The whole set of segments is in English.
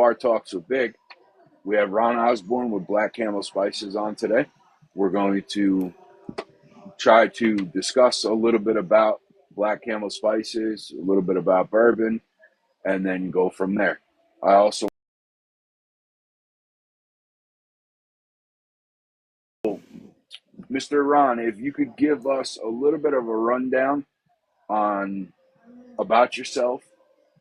BarTalks with Big. We have Ron Osborne with Black Camel Spices on today. We're going to try to discuss a little bit about Black Camel Spices, a little bit about bourbon, and then go from there. I also, Mr. Ron, if you could give us a little bit of a rundown on about yourself,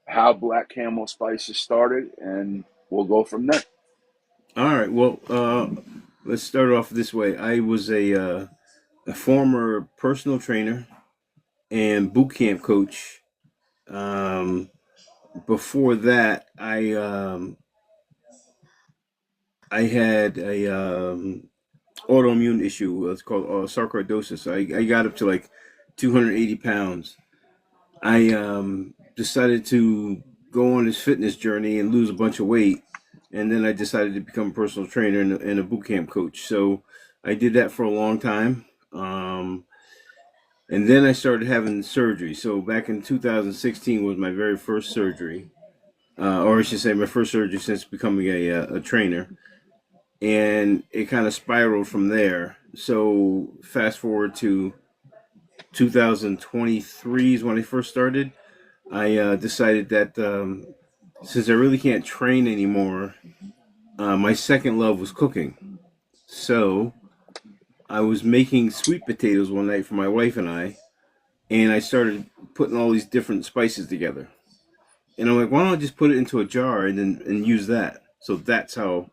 how Black Camel Spices started, and we'll go from there. All right. Well, let's start off this way. I was a former personal trainer and boot camp coach. Um, Before that, I had a autoimmune issue. It's called sarcoidosis. I got up to like 280 pounds. I decided to go on this fitness journey and lose a bunch of weight, and then I decided to become a personal trainer and a boot camp coach. So I did that for a long time, and then I started having surgery. So back in 2016 was my very first surgery, or I should say my first surgery since becoming a trainer, and it kind of spiraled from there. So fast forward to 2023 is when I first started. I decided that since I really can't train anymore, my second love was cooking. So I was making sweet potatoes one night for my wife and I started putting all these different spices together. And I'm like, why don't I just put it into a jar and use that? So that's how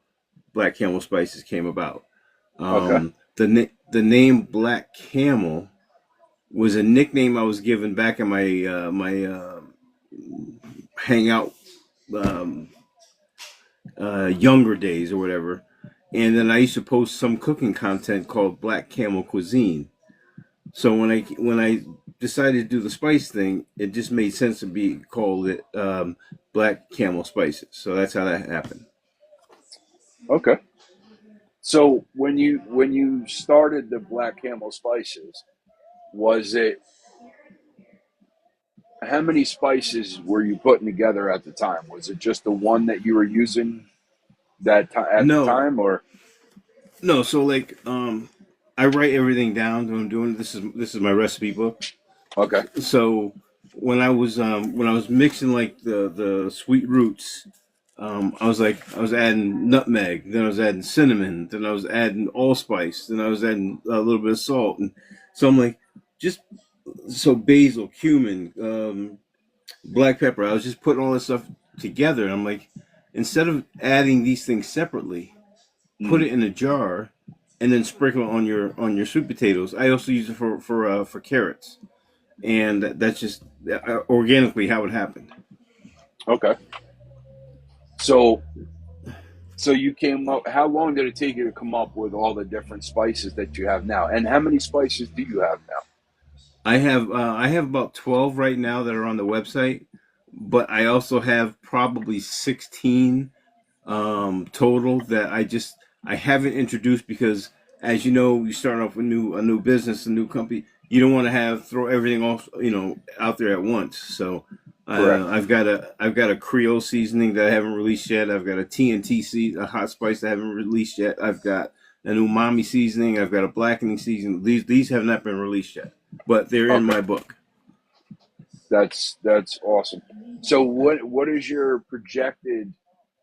Black Camel Spices came about. Okay. The name Black Camel was a nickname I was given back in my hangout um, younger days or whatever. And then I used to post some cooking content called Black Camel Cuisine. So when I decided to do the spice thing, it just made sense to be called it Black Camel Spices. So that's how that happened. Okay. So when you started the Black Camel Spices, was it how many spices were you putting together at the time? Was it just the one that you were using at the No, time, or no. So like, I write everything down that I'm doing. This is my recipe book. okay, So when I was mixing like the sweet roots, I was adding nutmeg, then I was adding cinnamon, then I was adding allspice, then I was adding a little bit of salt, and so I'm like, just so basil, cumin, black pepper. I was just putting all this stuff together, and I'm like, instead of adding these things separately, put mm, it in a jar, and then sprinkle it on your sweet potatoes. I also use it for carrots, and that's just organically how it happened. okay. So so you came up. How long did it take you to come up with all the different spices that you have now, and how many spices do you have now? I have about 12 right now that are on the website, but I also have probably 16 total that I haven't introduced because, as you know, you start off with a new business, a new company. You don't want to have throw everything off out there at once. So Correct. I've got a Creole seasoning that I haven't released yet. I've got a TNT a hot spice that I haven't released yet. I've got an umami seasoning. I've got a blackening seasoning. These have not been released yet, but they're in Okay. my book. That's awesome. So what is your projected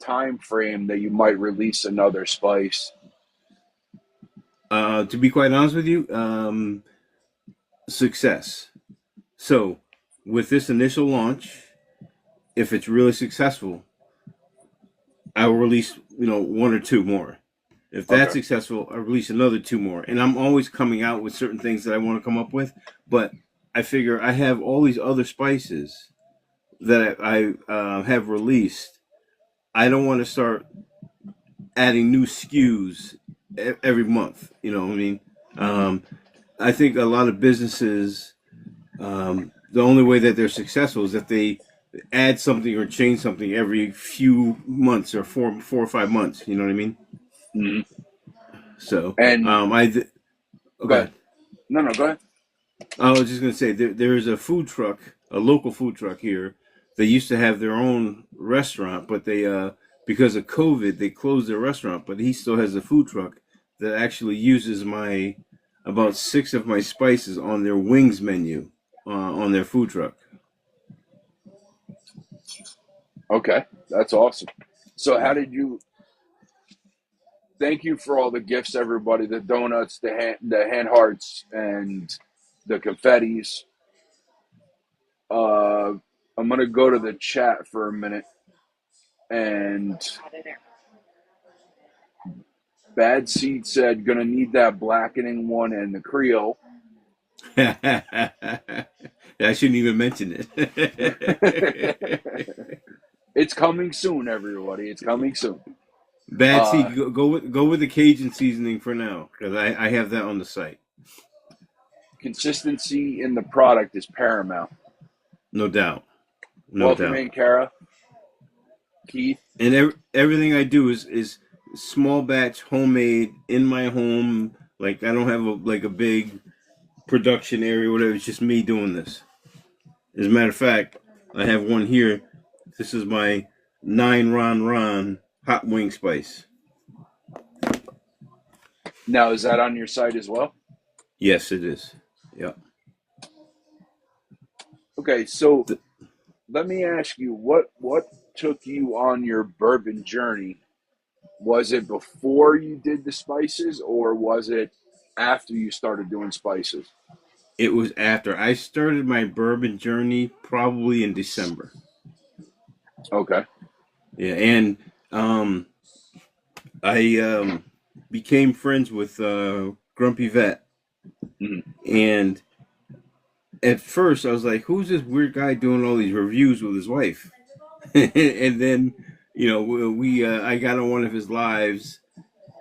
time frame that you might release another spice? To be quite honest with you, success. So with this initial launch, if it's really successful, I will release one or two more. If that's Okay. successful, I release another two more. And I'm always coming out with certain things that I want to come up with, but I figure I have all these other spices that I have released. I don't want to start adding new SKUs every month. You know what I mean? Um, I think a lot of businesses, the only way that they're successful is if they add something or change something every few months or four or 5 months. You know what I mean? Hmm. So And oh, go go ahead. ahead. No, no, go ahead. I was just gonna say there is a food truck, a local food truck here. They used to have their own restaurant, but because of COVID, they closed their restaurant, but he still has a food truck that actually uses my about 6 of my spices on their wings menu on their food truck. Okay, that's awesome. So how Yeah. did you? Thank you for all the gifts, everybody. The donuts, the hand hearts, and the confettis. I'm gonna go to the chat for a minute. And Bad Seed said, "Gonna need that blackening one and the Creole." I shouldn't even mention it. It's coming soon, everybody. It's coming soon. Bad Uh, seed. Go with the Cajun seasoning for now, because I have that on the site. Consistency in the product is paramount. No doubt. No Welcome doubt. in, Kara, Keith. And everything I do is small batch, homemade, in my home. Like I don't have a big production area, or whatever. It's just me doing this. As a matter of fact, I have one here. This is my 9 Ron hot wing spice. Now, is that on your site as well? Yes, it is. Yep. Okay, so let me ask you, what took you on your bourbon journey? Was it before you did the spices, or was it after you started doing spices? It was after I started my bourbon journey, probably in December. Okay. Yeah, and I became friends with Grumpy Vet, Mm-hmm. and at first I was like, "Who's this weird guy doing all these reviews with his wife?" And then, we I got on one of his lives,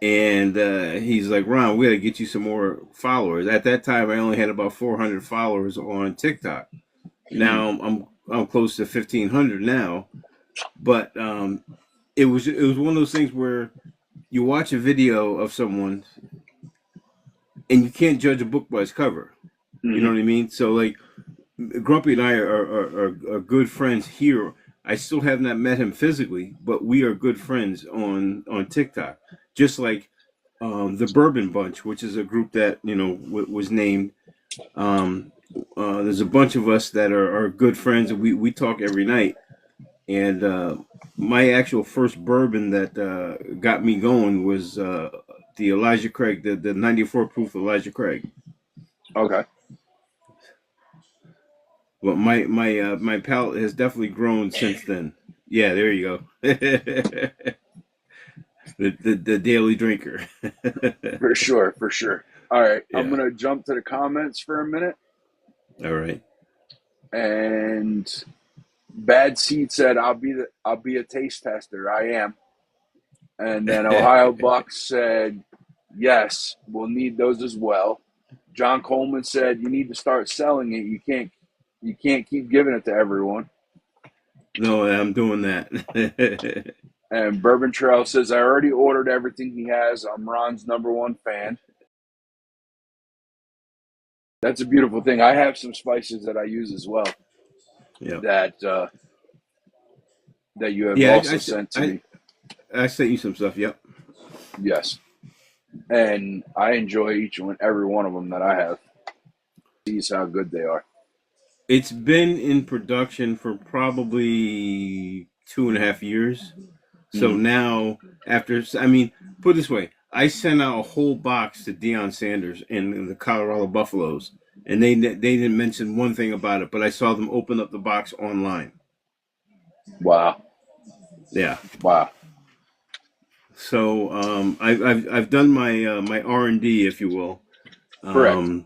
and he's like, "Ron, we got to get you some more followers." At that time, I only had about 400 followers on TikTok. Mm-hmm. Now I'm close to 1,500 now, but it was one of those things where you watch a video of someone and you can't judge a book by its cover. You know Mm-hmm. what I mean? So like Grumpy and I are good friends here. I still have not met him physically, but we are good friends on TikTok. Just like the Bourbon Bunch, which is a group that was named. There's a bunch of us that are good friends, and we talk every night. And my actual first bourbon that got me going was the Elijah Craig, the 94 proof Elijah Craig. Okay. But my palate has definitely grown since then. Yeah, there you go. the daily drinker. For sure, for sure. All right, I'm Yeah. gonna jump to the comments for a minute. All right. And Bad Seed said, I'll be a taste tester." I am. And then Ohio Buck said, "Yes, we'll need those as well." John Coleman said, "You need to start selling it. You can't keep giving it to everyone." No, I'm doing that. And Bourbon Trail says, "I already ordered everything he has. I'm Ron's #1 fan." That's a beautiful thing. I have some spices that I use as well Yeah. that you have Yeah. also sent to me. I sent you some stuff. Yep. Yes. And I enjoy each and every one of them that I have. See how good they are. It's been in production for probably 2.5 years. So Mm-hmm. now, I mean, put it this way, I sent out a whole box to Deion Sanders and the Colorado Buffaloes, and they didn't mention one thing about it, but I saw them open up the box online. Wow. Yeah. Wow. So I've done my R&D, if you will. Correct.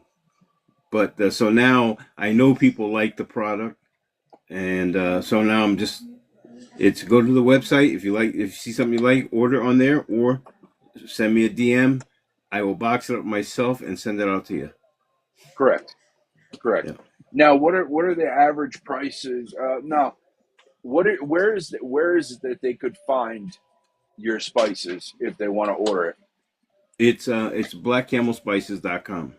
But so now I know people like the product, and so now it's go to the website if you see something you like, order on there, or send me a DM. I will box it up myself and send it out to you. Correct. Correct. Yeah. Now, what are the average prices? Now, where is it that they could find your spices if they want to order it? It's blackcamelspices.com.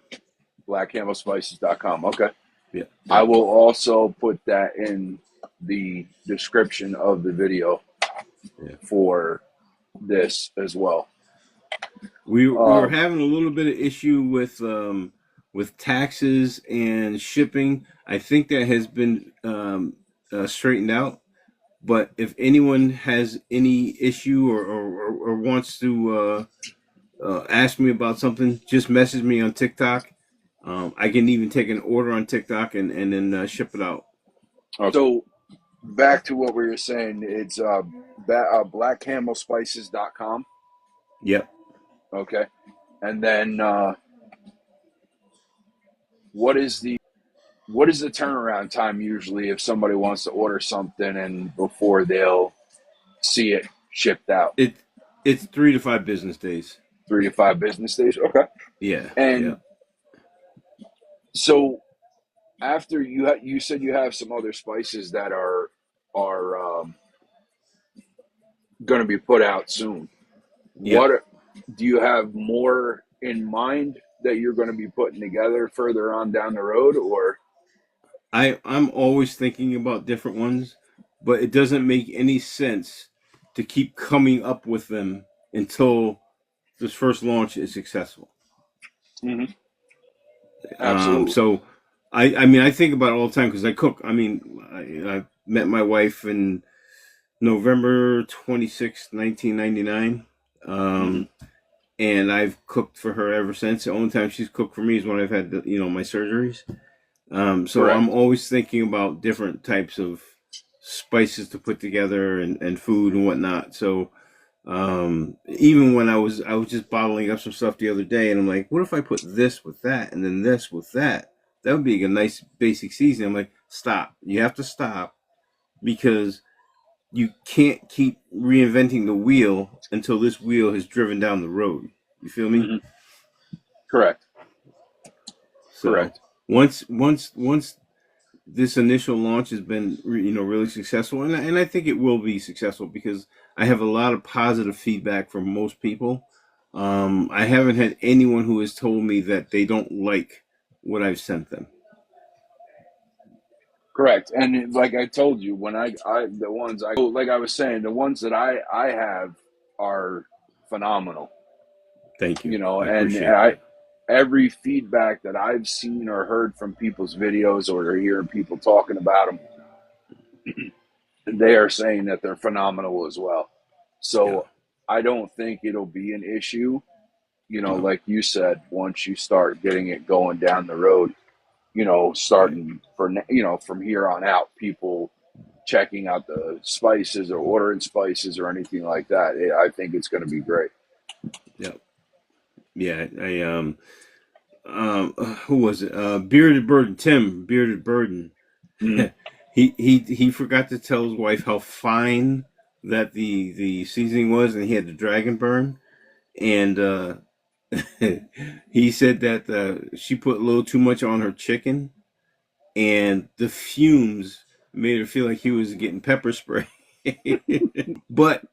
BlackCamelSpices.com. Okay. Yeah. I Yep. will also put that in the description of the video Yeah. for this as well. We were Um, having a little bit of issue with taxes and shipping. I think that has been straightened out. But if anyone has any issue or wants to ask me about something, just message me on TikTok. I can even take an order on TikTok and then ship it out. so back to what we were saying, it's blackcamelspices.com. Yep. Okay. And then what is the turnaround time usually if somebody wants to order something and before they'll see it shipped out? It it's 3 to 5 business days. 3 to 5 business days. Okay. Yeah. Yeah. And so after you said you have some other spices that are going to be put out soon. Yep. What do you have more in mind that you're going to be putting together further on down the road, or? I'm always thinking about different ones, but it doesn't make any sense to keep coming up with them until this first launch is successful. Mm-hmm. Absolutely. So I mean I think about it all the time because I cook. I mean I met my wife in November 26th, 1999. Mm-hmm. And I've cooked for her ever since. The only time she's cooked for me is when I've had my surgeries. So I'm Correct. always thinking about different types of spices to put together and food and whatnot. So even when I was just bottling up some stuff the other day, and I'm like, what if I put this with that and then this with that? That would be a nice basic seasoning. I'm like, stop. You have to stop because you can't keep reinventing the wheel until this wheel has driven down the road. You feel me? Mm-hmm. Correct. So Correct. once this initial launch has been really successful, and I think it will be successful because I have a lot of positive feedback from most people. I haven't had anyone who has told me that they don't like what I've sent them. Correct. And like I told you, when I the ones I like I was saying, the ones that I have are phenomenal. Thank you. You know, I and appreciate that. every feedback that I've seen or heard from people's videos or hearing people talking about them, they are saying that they're phenomenal as well. Yeah. So I don't think it'll be an issue. You know, No. like you said, once you start getting it going down the road, Right. starting from here on out, people checking out the spices or ordering spices or anything like that. I think it's going to be great. Yeah. Yeah. Who was it? Bearded Burden. Tim Bearded Burden. Mm-hmm. he forgot to tell his wife how fine that the seasoning was, and he had the dragon burn, and he said that she put a little too much on her chicken, and the fumes made her feel like he was getting pepper spray. but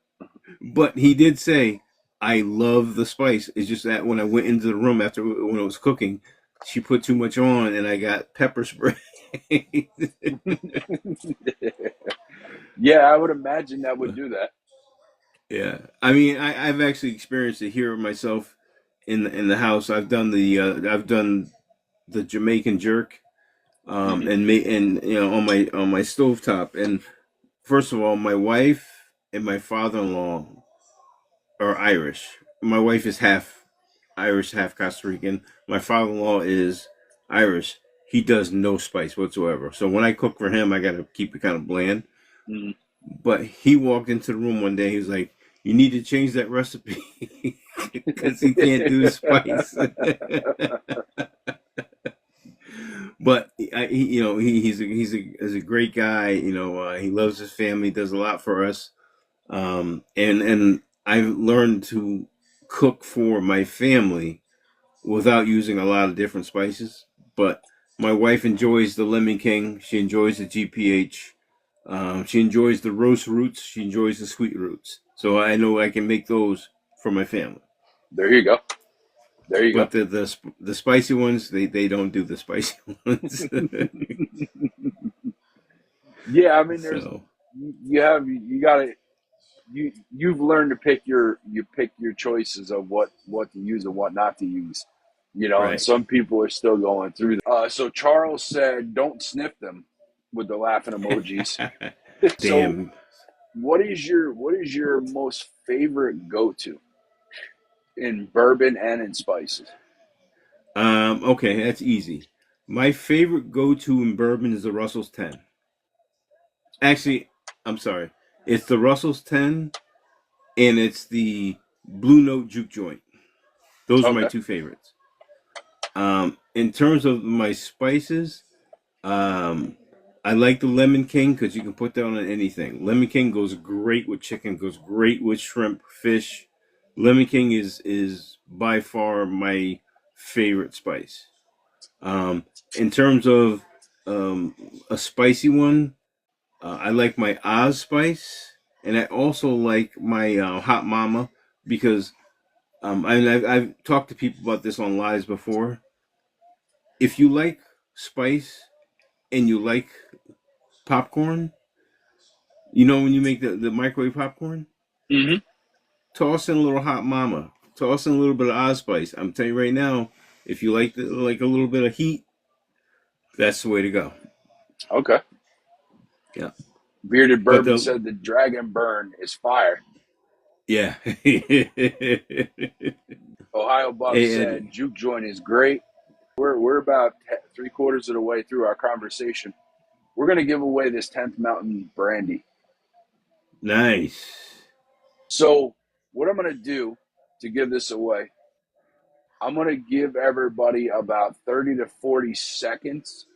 but he did say, "I love the spice. It's just that when I went into the room after when it was cooking, she put too much on, and I got pepper spray." Yeah, I would imagine that would do that. Yeah, I mean, I've actually experienced it here myself in the house. I've done the Jamaican jerk, Mm-hmm. and on my stovetop. And first of all, my wife and my father-in-law are Irish. My wife is half Irish, half Costa Rican. My father-in-law is Irish. He does no spice whatsoever. So when I cook for him, I got to keep it kind of bland. Mm-hmm. But he walked into the room one day. He was like, "You need to change that recipe because he can't do the spice." But he's a great guy. He loves his family, does a lot for us. And I've learned to cook for my family without using a lot of different spices. But my wife enjoys the Lemon King. She enjoys the GPH. She enjoys the roast roots. She enjoys the sweet roots. So I know I can make those for my family. There you go. There you go. But the spicy ones, they don't do the spicy ones. Yeah, I mean, there's So you have you got to you've learned to pick your choices of what to use and what not to use. And Right. some people are still going through that. So Charles said, "Don't sniff them," with the laughing emojis. So Damn. what is your most favorite go to in bourbon and in spices? Okay, that's easy. My favorite go-to in bourbon is the Russell's 10. Actually, I'm sorry. It's the Russell's 10 and it's the Blue Note Juke Joint. Those are my Okay. two favorites. In terms of my spices, um, I like the Lemon King because you can put that on anything. Lemon King goes great with chicken, goes great with shrimp, fish. Lemon King is by far my favorite spice. In terms of a spicy one, I like my Oz spice, and I also like my Hot Mama because I've talked to people about this on lives before. If you like spice and you like popcorn, when you make the microwave popcorn, Mm-hmm. toss in a little Hot Mama, toss in a little bit of Oz spice. I'm telling you right now, if you like a little bit of heat, that's the way to go. Okay. Yeah, Bearded but Bourbon said the Dragon Burn is fire. yeah. Ohio Buff Hey, Ed. said juke joint is great. We're about three quarters of the way through our conversation. We're going to give away this 10th Mountain Brandy. Nice. So, what I'm going to do to give this away, I'm going to give everybody about 30 to 40 seconds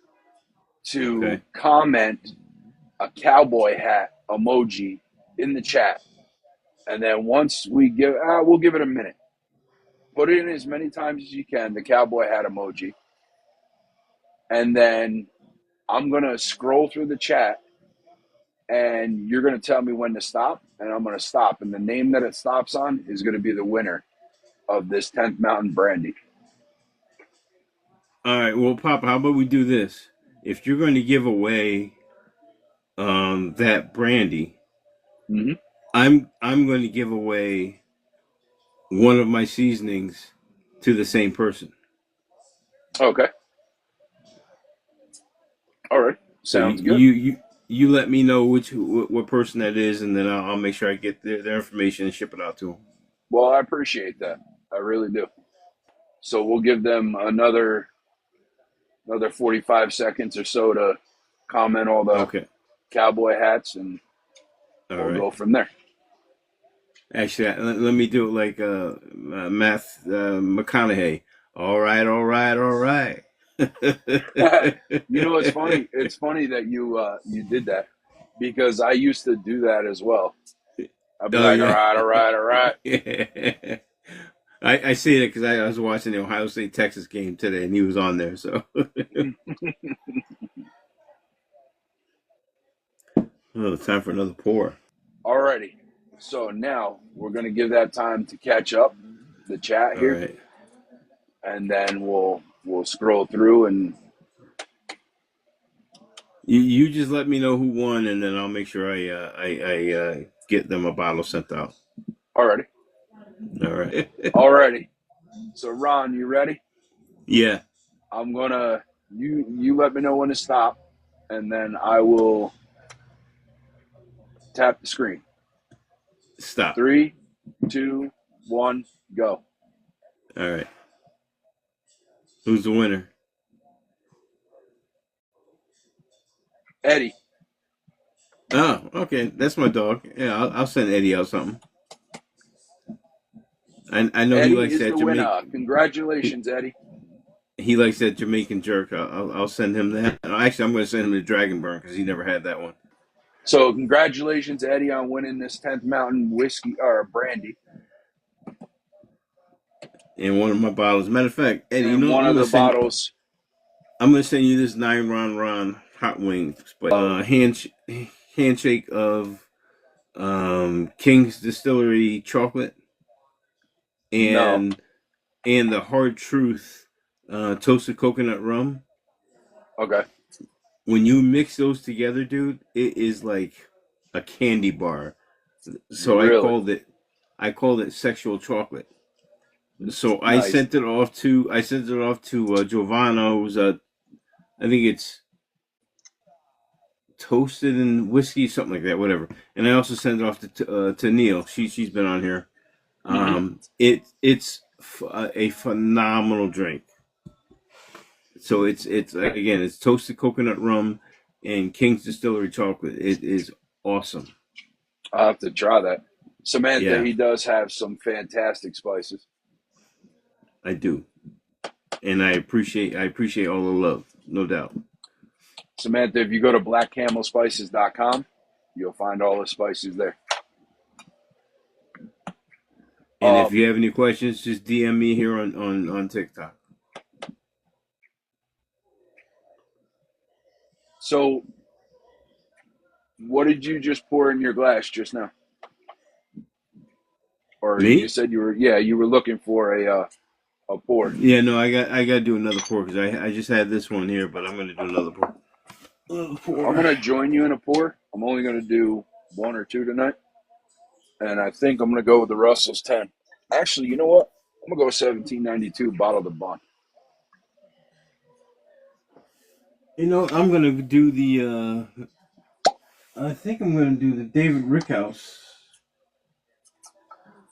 to Okay. comment a cowboy hat emoji in the chat. And then once we'll give it a minute. Put it in as many times as you can, the cowboy hat emoji. And then I'm going to scroll through the chat and you're going to tell me when to stop, and I'm going to stop. And the name that it stops on is going to be the winner of this 10th Mountain Brandy. All right. Well, Papa, how about we do this? If you're going to give away that brandy, Mm-hmm. I'm going to give away one of my seasonings to the same person. Okay. All right. So Sounds good. you let me know what person that is, and then I'll make sure I get their information and ship it out to them. Well, I appreciate that. I really do. So we'll give them another 45 seconds or so to comment all the Okay. cowboy hats, and All we'll right. go from there. Actually, let me do it like Math McConaughey. All right, all right, all right. It's funny. It's funny that you did that because I used to do that as well. I'd be Oh like, all yeah. right, all right, all right. I say that because I was watching the Ohio State Texas game today, and he was on there. So, oh, time for another pour. Alrighty. So now we're gonna give that time to catch up the chat All here, right. and then we'll scroll through and You just let me know who won, and then I'll make sure I get them a bottle sent out. alrighty. All right. Alrighty. So Ron, you ready? Yeah. I'm gonna you let me know when to stop, and then I will tap the screen. Stop. 3, 2, 1, go. All right. Who's the winner? Eddie. Oh, okay. That's my dog. Yeah, I'll send Eddie out something. I know he Eddie likes is that the winner. Jamaican. Congratulations, Eddie. He likes that Jamaican jerk. I'll send him that. Actually, I'm going to send him the Dragon Burn because he never had that one. So congratulations, Eddie, on winning this 10th Mountain whiskey or brandy. In one of my bottles. Matter of fact, Eddie, And one I'm of gonna the send bottles. you this 9 Ron hot wings, but handshake of King's Distillery chocolate No. and the Hard Truth toasted coconut rum. Okay. When you mix those together, dude, it is like a candy bar. So Really I called it sexual chocolate. So nice. I sent it off to Giovanna, who's I think it's toasted in whiskey, something like that, whatever. And I also sent it off to Neil. She's been on here. Hmm. It's a phenomenal drink. So it's again, it's toasted coconut rum and King's Distillery chocolate. It is awesome. I'll have to try that. Samantha, Yeah, he does have some fantastic spices. I do, and I appreciate all the love, no doubt. Samantha, if you go to blackcamelspices.com, you'll find all the spices there. And if Um, you have any questions, just DM me here on TikTok. so what did you just pour in your glass just now? Or you Me? said you were looking for a pour. Yeah, no, I got to do another pour because I just had this one here, but I'm gonna do another pour. Another I'm pour. gonna join you in a pour. I'm only gonna do one or two tonight, and I think I'm gonna go with the Russell's 10. Actually, you know what? I'm gonna go 1792 bottle of Bond. You know, I'm gonna do the. I think I'm gonna do the David Rickhouse.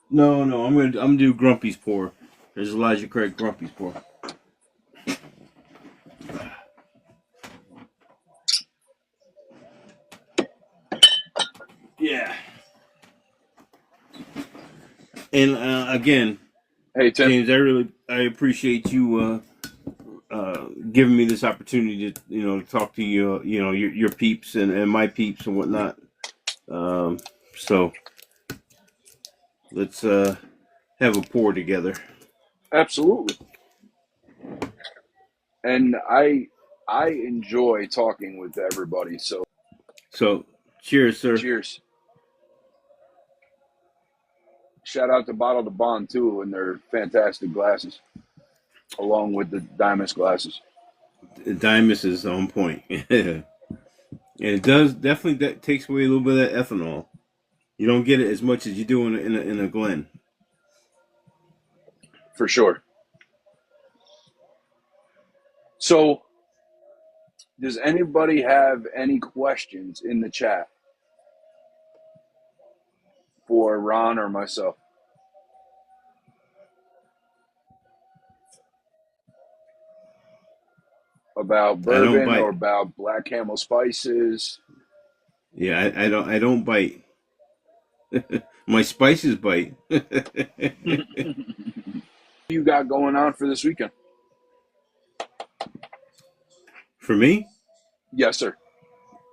No, no, I'm gonna do Grumpy's pour. There's Elijah Craig Grumpy's pour. Yeah. And again, Hey Tim. James, I appreciate you giving me this opportunity to talk to you, your peeps and my peeps and whatnot. So let's have a pour together. Absolutely. And I enjoy talking with everybody. So So cheers, sir. cheers. Shout out to Bottle to Bond too, and their fantastic glasses, along with the Diamond glasses. Dimus is on point. And it does definitely takes away a little bit of that ethanol. You don't get it as much as you do in a Glen. For sure. So does anybody have any questions in the chat for Ron or myself about I don't bourbon or bite. about Black Camel Spices? Yeah, I don't bite. My spices bite. You got going on for this weekend? For me? Yes, sir.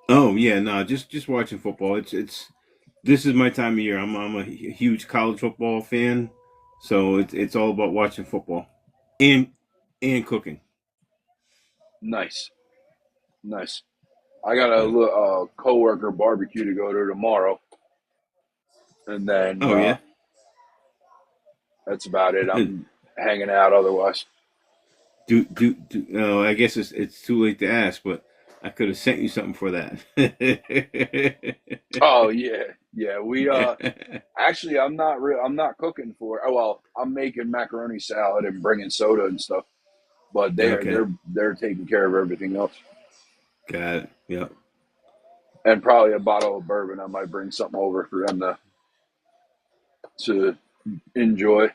Oh yeah, no, just watching football. It's this is my time of year. I'm a huge college football fan, so it's all about watching football and cooking. Nice, nice. I got a coworker barbecue to go to tomorrow, and then Oh yeah. that's about it. I'm hanging out otherwise. I guess it's too late to ask, but I could have sent you something for that. Oh yeah, yeah. We actually I'm not cooking for. Oh well, I'm making macaroni salad and bringing soda and stuff, but Okay, they're taking care of everything else. got it. Yeah. And probably a bottle of bourbon. I might bring something over for them to enjoy.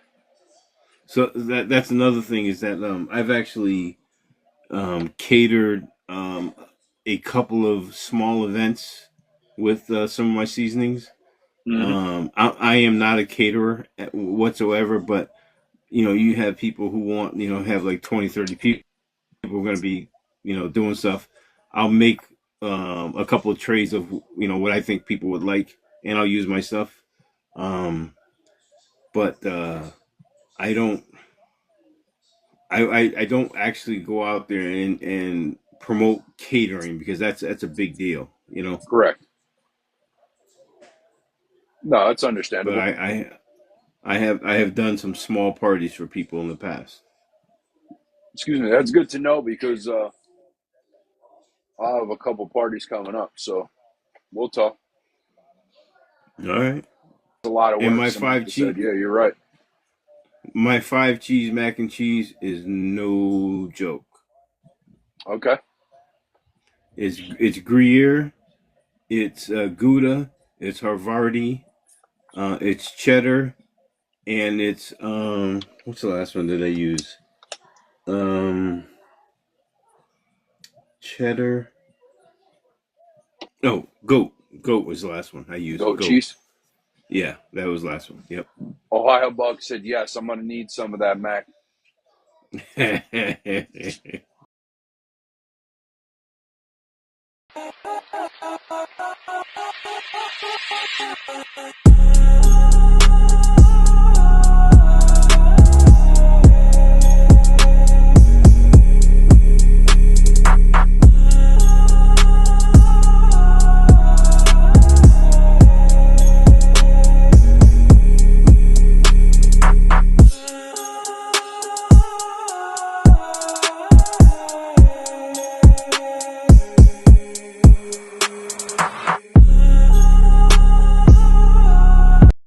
So that's another thing is that I've actually catered a couple of small events with some of my seasonings. Hmm. I am not a caterer whatsoever, but you have people who want, have like 20, 30 people going to be, doing stuff. I'll make a couple of trays of, what I think people would like, and I'll use my stuff. Um, but I don't, I don't actually go out there and promote catering because that's a big deal, Correct. No, it's But understandable. I have done some small parties for people in the past. Excuse me. That's good to know because I have a couple parties coming up, so we'll talk. All right. a lot of And work. Samantha said, "Yeah, you're right." my 5 cheese mac and cheese is no joke. Okay. It's Gruyere, it's Gouda, it's Havarti, it's cheddar, and it's what's the last one that I use? Cheddar. Oh, goat. Goat was the last one I used. Goat Goat. cheese. Yeah, that was the last one. Yep. Ohio Bug said, "Yes, I'm gonna need some of that mac."